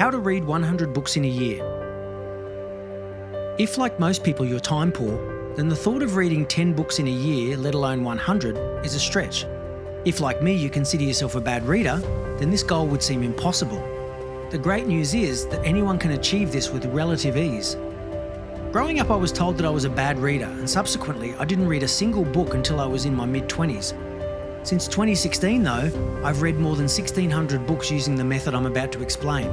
How to read 100 books in a year. If, like most people, you're time poor, then the thought of reading 10 books in a year, let alone 100, is a stretch. If, like me, you consider yourself a bad reader, then this goal would seem impossible. The great news is that anyone can achieve this with relative ease. Growing up, I was told that I was a bad reader, and subsequently, I didn't read a single book until I was in my mid-20s. Since 2016, though, I've read more than 1,600 books using the method I'm about to explain.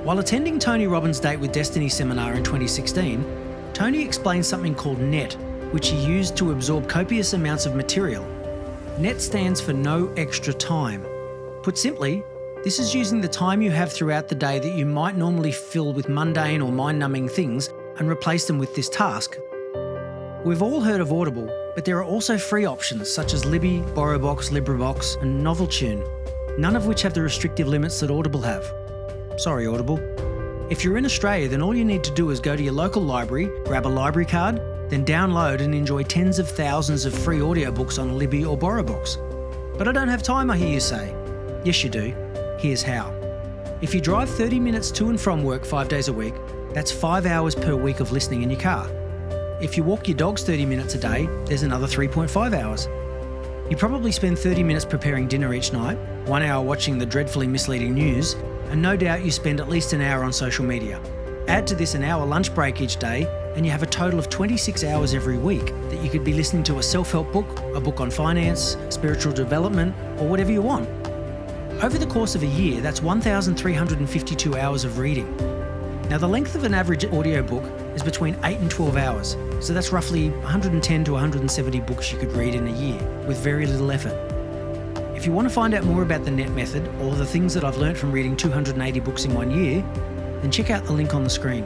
While attending Tony Robbins' Date with Destiny seminar in 2016, Tony explained something called NET, which he used to absorb copious amounts of material. NET stands for no extra time. Put simply, this is using the time you have throughout the day that you might normally fill with mundane or mind-numbing things and replace them with this task. We've all heard of Audible, but there are also free options such as Libby, BorrowBox, LibriVox and NovelTune, none of which have the restrictive limits that Audible have. Sorry, Audible. If you're in Australia, then all you need to do is go to your local library, grab a library card, then download and enjoy tens of thousands of free audiobooks on Libby or BorrowBox. But I don't have time, I hear you say. Yes, you do. Here's how. If you drive 30 minutes to and from work 5 days a week, that's 5 hours per week of listening in your car. If you walk your dogs 30 minutes a day, there's another 3.5 hours. You probably spend 30 minutes preparing dinner each night, 1 hour watching the dreadfully misleading news, and no doubt you spend at least an hour on social media. Add to this an hour lunch break each day, and you have a total of 26 hours every week that you could be listening to a self-help book, a book on finance, spiritual development, or whatever you want. Over the course of a year, that's 1,352 hours of reading. Now, the length of an average audiobook is between 8 and 12 hours, so that's roughly 110 to 170 books you could read in a year with very little effort. If you want to find out more about the NET method or the things that I've learnt from reading 280 books in 1 year, then check out the link on the screen.